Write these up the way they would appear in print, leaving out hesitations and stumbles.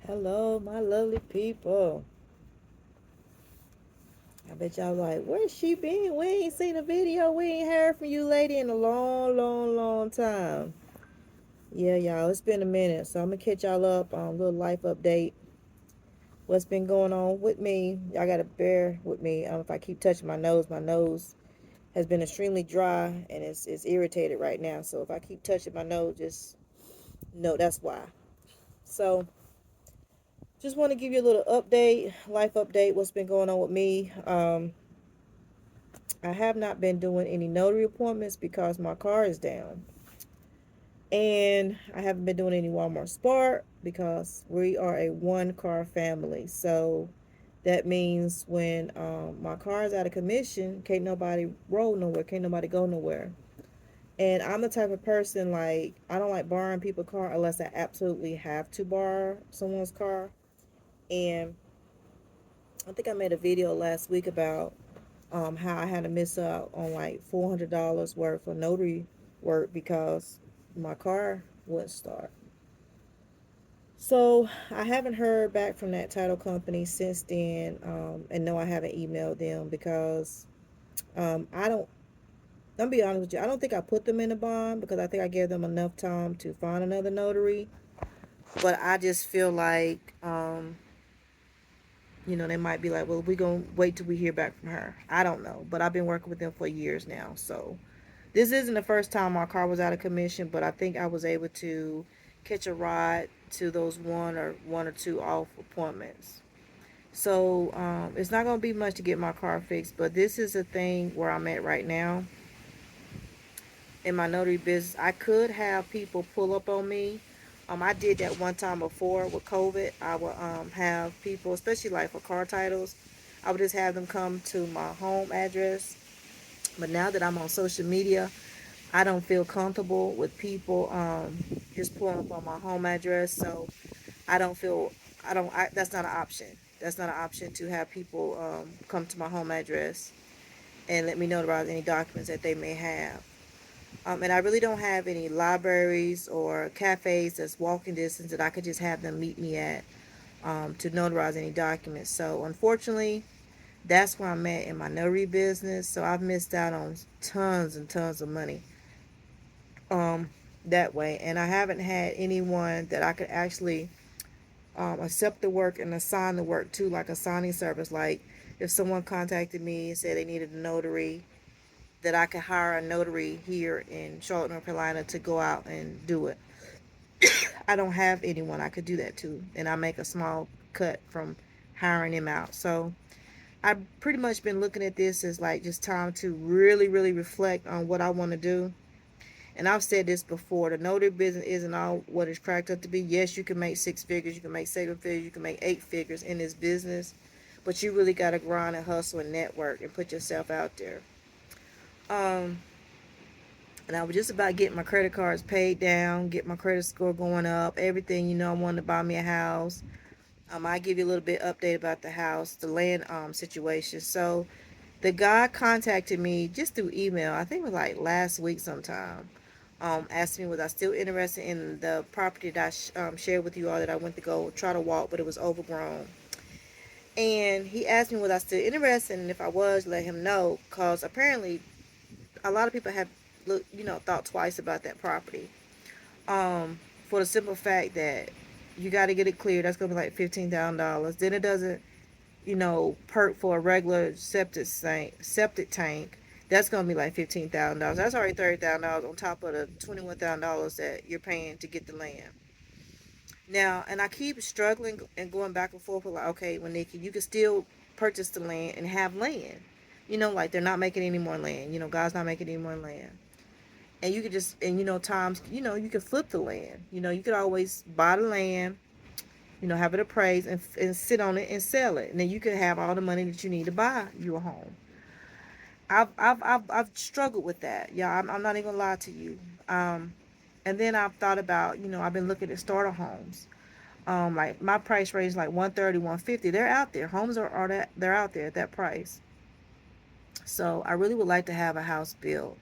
Hello, my lovely people. I bet y'all like, where's she been? We ain't seen a video. We ain't heard from you, lady, in a long, long, long time. Yeah, y'all, it's been a minute. So I'm gonna catch y'all up on a little life update. What's been going on with me? Y'all gotta bear with me. If I keep touching my nose has been extremely dry and it's irritated right now. So if I keep touching my nose, just know that's why. So just want to give you a little update, life update, what's been going on with me. I have not been doing any notary appointments because my car is down. And I haven't been doing any Walmart Spark because we are a one car family. So that means when my car is out of commission, can't nobody roll nowhere, can't nobody go nowhere. And I'm the type of person, like, I don't like borrowing people's car unless I absolutely have to borrow someone's car. And I think I made a video last week about how I had to miss out on like $400 worth of notary work because my car wouldn't start. So I haven't heard back from that title company since then, and no, I haven't emailed them because I don't. I'll be honest with you. I don't think I put them in a bond because I think I gave them enough time to find another notary. But I just feel like, they might be like, well, we're going to wait till we hear back from her. I don't know. But I've been working with them for years now. So this isn't the first time my car was out of commission, but I think I was able to catch a ride to those one or two off appointments. So it's not going to be much to get my car fixed, but this is a thing where I'm at right now in my notary business. I could have people pull up on me. I did that one time before with COVID. I would have people, especially like for car titles, I would just have them come to my home address. But now that I'm on social media, I don't feel comfortable with people just pulling up on my home address. So I don't feel that's not an option. That's not an option to have people come to my home address and let me know about any documents that they may have. And I really don't have any libraries or cafes that's walking distance that I could just have them meet me at to notarize any documents. So unfortunately, that's where I'm at in my notary business. So I've missed out on tons and tons of money um, that way. And I haven't had anyone that I could actually accept the work and assign the work to, like a signing service. Like if someone contacted me and said they needed a notary, that I could hire a notary here in Charlotte, North Carolina to go out and do it. I don't have anyone I could do that to, and I make a small cut from hiring them out. So I've pretty much been looking at this as like just time to really, really reflect on what I want to do. And I've said this before, the notary business isn't all what it's cracked up to be. Yes, you can make six figures, you can make seven figures, you can make eight figures in this business, but you really got to grind and hustle and network and put yourself out there. Um, and I was just about getting my credit cards paid down, get my credit score going up, everything. I wanted to buy me a house. I give you a little bit update about the house, the land situation. So the guy contacted me just through email. I think it was like last week sometime. Asked me was I still interested in the property that I shared with you all that I went to go try to walk, but it was overgrown. And he asked me was I still interested, and if I was, let him know, cause apparently a lot of people have thought twice about that property. For the simple fact that you got to get it cleared. That's gonna be like $15,000. Then it doesn't perk for a regular septic tank. That's gonna be like $15,000. That's already $30,000 on top of the $21,000 that you're paying to get the land. Now, and I keep struggling and going back and forth with like, okay, well, Nikki, you can still purchase the land and have land. Like they're not making any more land. God's not making any more land. And you could just, and times, you could flip the land. You could always buy the land, have it appraised and sit on it and sell it. And then you could have all the money that you need to buy you a home. I've struggled with that. Yeah, I'm not even gonna lie to you. And then I've thought about, I've been looking at starter homes. Like my price range is like 130, 150. They're out there. Homes are that they're out there at that price. So I really would like to have a house built.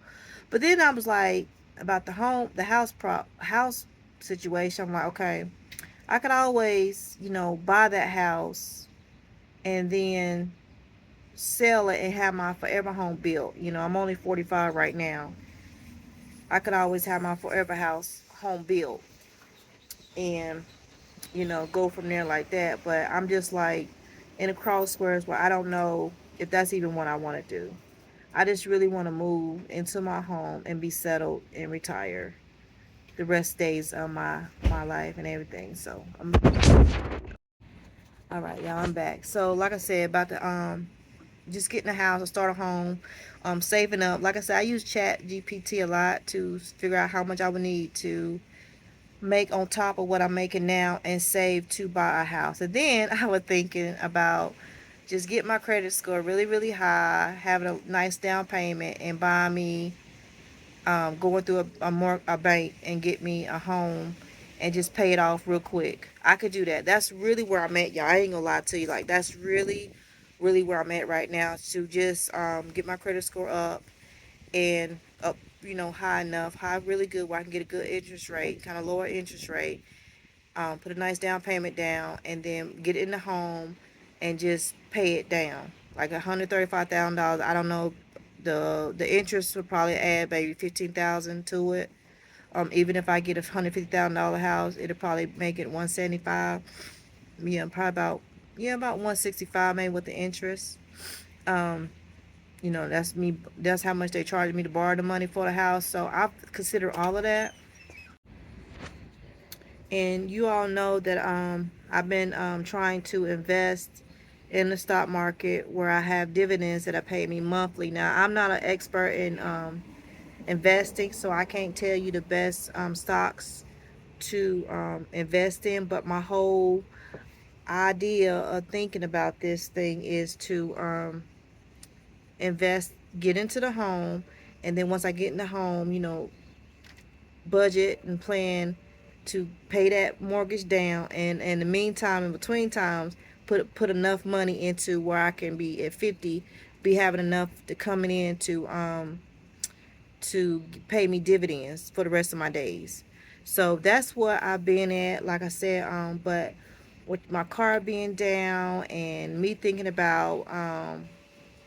But then I was like about the house situation. I'm like, okay, I could always, buy that house and then sell it and have my forever home built. I'm only 45 right now. I could always have my forever house home built and, go from there like that. But I'm just like in a crossroads where I don't know if that's even what I want to do. I just really want to move into my home and be settled and retire the rest days of my life and everything. So all right, y'all, I'm back. So like I said about the just getting a house or start a home, saving up. Like I said, I use Chat GPT a lot to figure out how much I would need to make on top of what I'm making now and save to buy a house. And then I was thinking about just get my credit score really, really high, having a nice down payment, and buy me going through a bank and get me a home and just pay it off real quick. I could do that. That's really where I'm at, y'all. I ain't gonna lie to you. Like, that's really, really where I'm at right now, to just get my credit score up and up, high enough, high really good where I can get a good interest rate, kind of lower interest rate, put a nice down payment down, and then get it in the home and just pay it down. Like $135,000. I don't know. The interest would probably add maybe 15,000 to it. Even if I get $150,000 house, it'll probably make it 175. Yeah, probably about 165 maybe with the interest. Um, that's me. That's how much they charge me to borrow the money for the house. So I consider all of that. And you all know that I've been trying to invest in the stock market where I have dividends that are pay me monthly. Now I'm not an expert in investing, so I can't tell you the best stocks to invest in. But my whole idea of thinking about this thing is to invest, get into the home, and then once I get in the home, budget and plan to pay that mortgage down, and in the meantime, in between times, put enough money into where I can be at 50, be having enough to coming in to pay me dividends for the rest of my days. So that's what I've been at, like I said. But with my car being down and me thinking about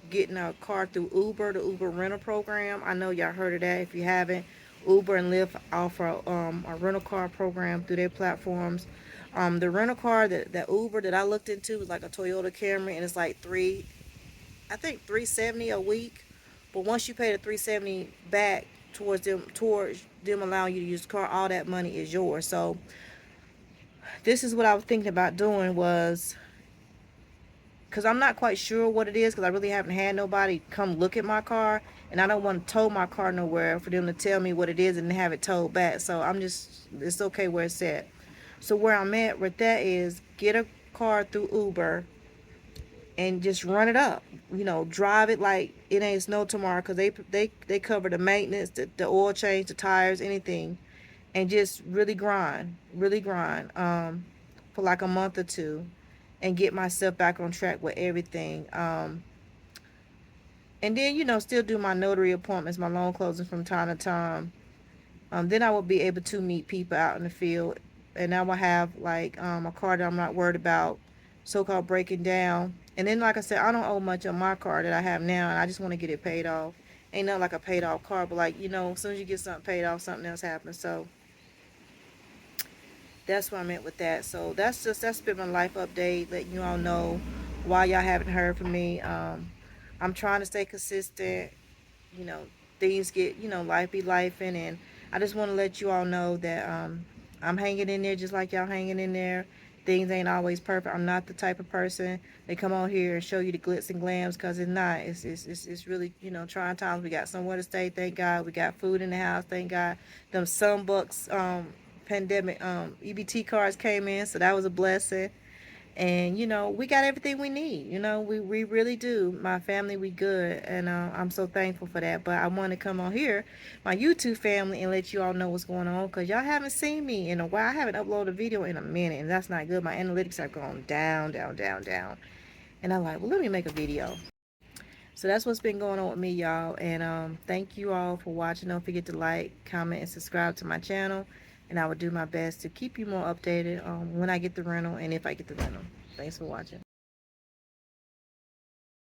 getting a car through Uber, the Uber rental program. I know y'all heard of that. If you haven't, Uber and Lyft offer a rental car program through their platforms. The rental car that Uber that I looked into was like a Toyota Camry, and it's like I think 370 a week. But once you pay the 370 back towards them allowing you to use the car, all that money is yours. So this is what I was thinking about doing was, because I'm not quite sure what it is, because I really haven't had nobody come look at my car, and I don't want to tow my car nowhere for them to tell me what it is and have it towed back. So it's okay where it's at. So where I'm at with that is get a car through Uber and just run it up. Drive it like it ain't no tomorrow, because they cover the maintenance, the oil change, the tires, anything, and just really grind for like a month or two, and get myself back on track with everything. And then still do my notary appointments, my loan closing from time to time. Then I will be able to meet people out in the field, and I will have like a car that I'm not worried about so-called breaking down. And then, like I said, I don't owe much on my car that I have now, and I just want to get it paid off. Ain't nothing like a paid off car, but like as soon as you get something paid off, something else happens. So that's what I meant with that. So that's been my life update, letting you all know why y'all haven't heard from me. I'm trying to stay consistent. You know, things get, life be life, and I just want to let you all know that I'm hanging in there just like y'all hanging in there. Things ain't always perfect. I'm not the type of person that come on here and show you the glitz and glams, because it's not. It's really, trying times. We got somewhere to stay, thank God. We got food in the house, thank God. Them Sunbucks pandemic EBT cards came in, so that was a blessing. And we got everything we need. We really do. My family, we good, and I'm so thankful for that. But I want to come on here, my YouTube family, and let you all know what's going on, because y'all haven't seen me in a while. I haven't uploaded a video in a minute, and that's not good. My analytics are going down, down, down, down, and I'm like, well, let me make a video. So that's what's been going on with me, y'all. And thank you all for watching. Don't forget to like, comment, and subscribe to my channel. and I will do my best to keep you more updated when I get the rental and if I get the rental. Thanks for watching.